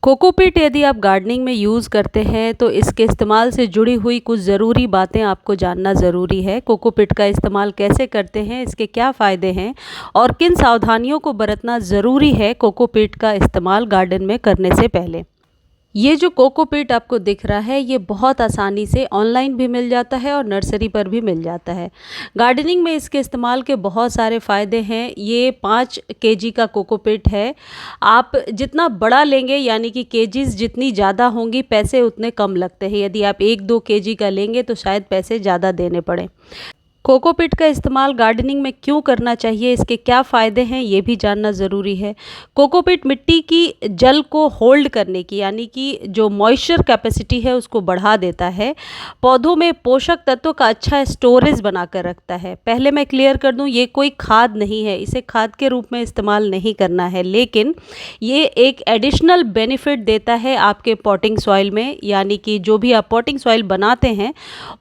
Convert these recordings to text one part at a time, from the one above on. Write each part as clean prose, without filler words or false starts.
Cocopeat यदि आप gardening में यूज़ करते हैं तो इसके इस्तेमाल से जुड़ी हुई कुछ ज़रूरी बातें आपको जानना ज़रूरी है। कोकोपीट का इस्तेमाल कैसे करते हैं, इसके क्या फ़ायदे हैं और किन सावधानियों को बरतना ज़रूरी है कोकोपीट का इस्तेमाल गार्डन में करने से पहले। ये जो कोकोपीट आपको दिख रहा है ये बहुत आसानी से ऑनलाइन भी मिल जाता है और नर्सरी पर भी मिल जाता है। गार्डनिंग में इसके इस्तेमाल के बहुत सारे फ़ायदे हैं। ये 5 केजी का कोकोपीट है। आप जितना बड़ा लेंगे यानी कि केजीज़ जितनी ज़्यादा होंगी पैसे उतने कम लगते हैं। यदि आप 1-2 केजी का लेंगे तो शायद पैसे ज़्यादा देने पड़ें। कोकोपीट का इस्तेमाल गार्डनिंग में क्यों करना चाहिए, इसके क्या फ़ायदे हैं, ये भी जानना ज़रूरी है। कोकोपीट मिट्टी की जल को होल्ड करने की यानी कि जो मॉइस्चर कैपेसिटी है उसको बढ़ा देता है। पौधों में पोषक तत्वों का अच्छा स्टोरेज बनाकर रखता है। पहले मैं क्लियर कर दूं, ये कोई खाद नहीं है, इसे खाद के रूप में इस्तेमाल नहीं करना है, लेकिन ये एक एडिशनल बेनिफिट देता है आपके पॉटिंग सॉइल में। यानी कि जो भी आप पॉटिंग सॉइल बनाते हैं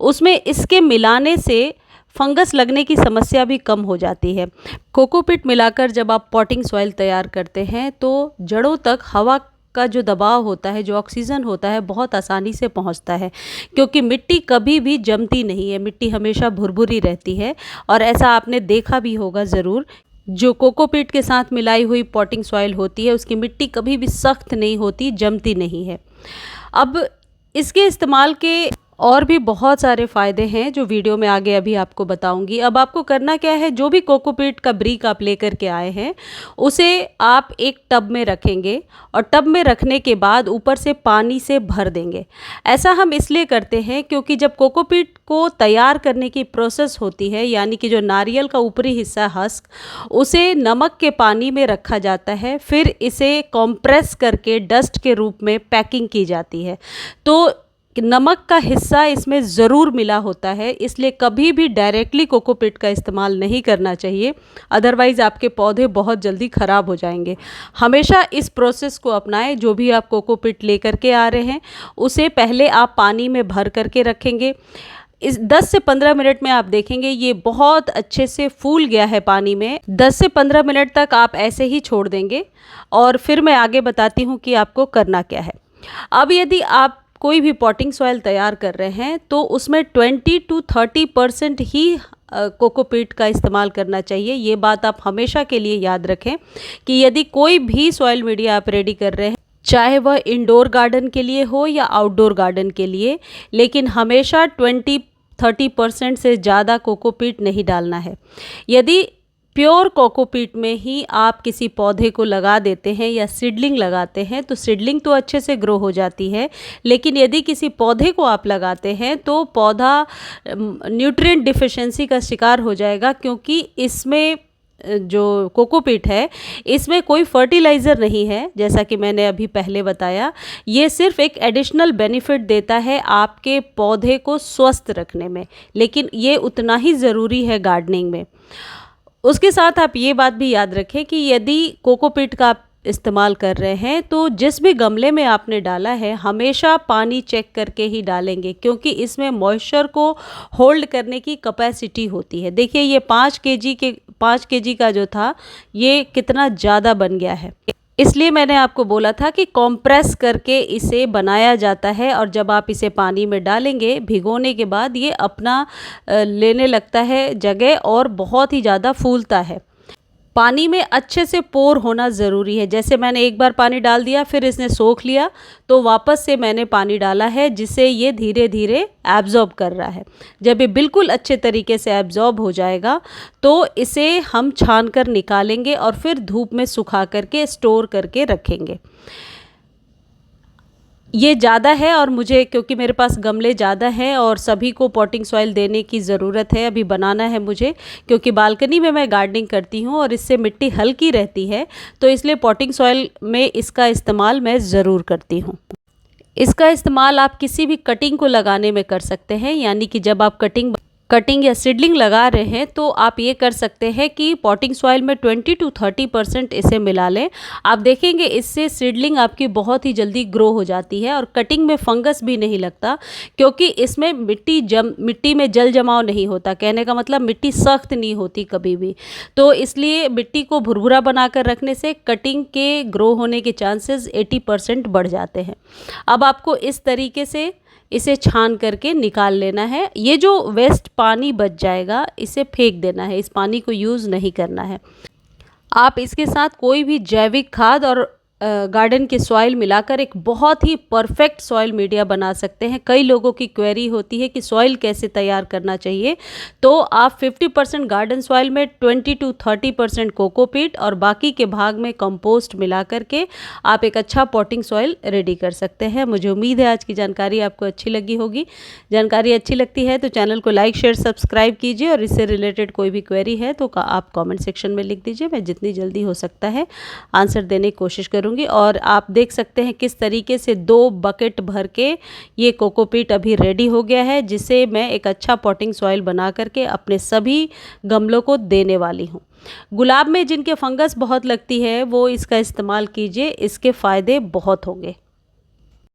उसमें इसके मिलाने से फंगस लगने की समस्या भी कम हो जाती है। कोकोपीट मिलाकर जब आप पॉटिंग सॉइल तैयार करते हैं तो जड़ों तक हवा का जो दबाव होता है, जो ऑक्सीजन होता है, बहुत आसानी से पहुंचता है, क्योंकि मिट्टी कभी भी जमती नहीं है। मिट्टी हमेशा भुरभुरी रहती है और ऐसा आपने देखा भी होगा ज़रूर। जो कोकोपीट के साथ मिलाई हुई पॉटिंग सॉइल होती है उसकी मिट्टी कभी भी सख्त नहीं होती, जमती नहीं है। अब इसके इस्तेमाल के और भी बहुत सारे फ़ायदे हैं जो वीडियो में आगे अभी आपको बताऊंगी। अब आपको करना क्या है, जो भी कोकोपीट का ब्रीक आप लेकर के आए हैं उसे आप एक टब में रखेंगे और टब में रखने के बाद ऊपर से पानी से भर देंगे। ऐसा हम इसलिए करते हैं क्योंकि जब कोकोपीट को तैयार करने की प्रोसेस होती है, यानी कि जो नारियल का ऊपरी हिस्सा हस्क, उसे नमक के पानी में रखा जाता है, फिर इसे कॉम्प्रेस करके डस्ट के रूप में पैकिंग की जाती है। तो नमक का हिस्सा इसमें ज़रूर मिला होता है, इसलिए कभी भी डायरेक्टली कोकोपीट का इस्तेमाल नहीं करना चाहिए, अदरवाइज़ आपके पौधे बहुत जल्दी ख़राब हो जाएंगे। हमेशा इस प्रोसेस को अपनाएं। जो भी आप कोकोपीट लेकर के आ रहे हैं उसे पहले आप पानी में भर करके रखेंगे। इस 10 से 15 मिनट में आप देखेंगे ये बहुत अच्छे से फूल गया है पानी में। 10 से 15 मिनट तक आप ऐसे ही छोड़ देंगे और फिर मैं आगे बताती हूँ कि आपको करना क्या है। अब यदि आप कोई भी पॉटिंग सॉइल तैयार कर रहे हैं तो उसमें 20-30% ही कोकोपीट का इस्तेमाल करना चाहिए। ये बात आप हमेशा के लिए याद रखें कि यदि कोई भी सॉइल मीडिया आप रेडी कर रहे हैं, चाहे वह इंडोर गार्डन के लिए हो या आउटडोर गार्डन के लिए, लेकिन हमेशा 20-30% से ज़्यादा कोकोपीट नहीं डालना है। यदि प्योर कोकोपीट में ही आप किसी पौधे को लगा देते हैं या सीडलिंग लगाते हैं तो सीडलिंग तो अच्छे से ग्रो हो जाती है, लेकिन यदि किसी पौधे को आप लगाते हैं तो पौधा न्यूट्रिएंट डिफिशिएंसी का शिकार हो जाएगा, क्योंकि इसमें जो कोकोपीट है इसमें कोई फर्टिलाइज़र नहीं है। जैसा कि मैंने अभी पहले बताया, ये सिर्फ एक एडिशनल बेनिफिट देता है आपके पौधे को स्वस्थ रखने में, लेकिन ये उतना ही ज़रूरी है गार्डनिंग में। उसके साथ आप ये बात भी याद रखें कि यदि कोकोपीट का आप इस्तेमाल कर रहे हैं तो जिस भी गमले में आपने डाला है हमेशा पानी चेक करके ही डालेंगे, क्योंकि इसमें मॉइस्चर को होल्ड करने की कैपेसिटी होती है। देखिए ये 5 केजी का जो था ये कितना ज़्यादा बन गया है। इसलिए मैंने आपको बोला था कि कॉम्प्रेस करके इसे बनाया जाता है और जब आप इसे पानी में डालेंगे भिगोने के बाद ये अपना लेने लगता है जगह और बहुत ही ज़्यादा फूलता है। पानी में अच्छे से पोर होना ज़रूरी है। जैसे मैंने एक बार पानी डाल दिया फिर इसने सोख लिया तो वापस से मैंने पानी डाला है, जिससे ये धीरे धीरे एब्जॉर्ब कर रहा है। जब ये बिल्कुल अच्छे तरीके से एब्जॉर्ब हो जाएगा तो इसे हम छान कर निकालेंगे और फिर धूप में सुखा करके स्टोर करके रखेंगे। ये ज़्यादा है और मुझे, क्योंकि मेरे पास गमले ज़्यादा हैं और सभी को पॉटिंग सॉइल देने की ज़रूरत है, अभी बनाना है मुझे, क्योंकि बालकनी में मैं गार्डनिंग करती हूँ और इससे मिट्टी हल्की रहती है, तो इसलिए पॉटिंग सॉइल में इसका इस्तेमाल मैं ज़रूर करती हूँ। इसका इस्तेमाल आप किसी भी कटिंग को लगाने में कर सकते हैं, यानी कि जब आप कटिंग कटिंग या सीडलिंग लगा रहे हैं तो आप ये कर सकते हैं कि पॉटिंग सॉइल में 20 to 30% इसे मिला लें। आप देखेंगे इससे सीडलिंग आपकी बहुत ही जल्दी ग्रो हो जाती है और कटिंग में फंगस भी नहीं लगता, क्योंकि इसमें मिट्टी में जल जमाव नहीं होता। कहने का मतलब मिट्टी सख्त नहीं होती कभी भी, तो इसलिए मिट्टी को भुरभुरा बनाकर रखने से कटिंग के ग्रो होने के चांसेस 80% बढ़ जाते हैं। अब आपको इस तरीके से इसे छान करके निकाल लेना है। ये जो वेस्ट पानी बच जाएगा इसे फेंक देना है, इस पानी को यूज़ नहीं करना है। आप इसके साथ कोई भी जैविक खाद और गार्डन के सॉइल मिलाकर एक बहुत ही परफेक्ट सॉइल मीडिया बना सकते हैं। कई लोगों की क्वेरी होती है कि सॉइल कैसे तैयार करना चाहिए, तो आप 50% गार्डन सॉइल में 20 to 30% कोकोपीट और बाकी के भाग में कंपोस्ट मिला करके आप एक अच्छा पॉटिंग सॉइल रेडी कर सकते हैं। मुझे उम्मीद है आज की जानकारी आपको अच्छी लगी होगी। जानकारी अच्छी लगती है तो चैनल को लाइक शेयर सब्सक्राइब कीजिए, और इससे रिलेटेड कोई भी क्वेरी है तो आप कॉमेंट सेक्शन में लिख दीजिए। मैं जितनी जल्दी हो सकता है आंसर देने की कोशिश करूँगी। और आप देख सकते हैं किस तरीके से 2 बकेट भर के ये कोकोपीट अभी रेडी हो गया है, जिसे मैं एक अच्छा पॉटिंग सॉइल बना करके अपने सभी गमलों को देने वाली हूँ। गुलाब में जिनके फंगस बहुत लगती है वो इसका इस्तेमाल कीजिए, इसके फ़ायदे बहुत होंगे।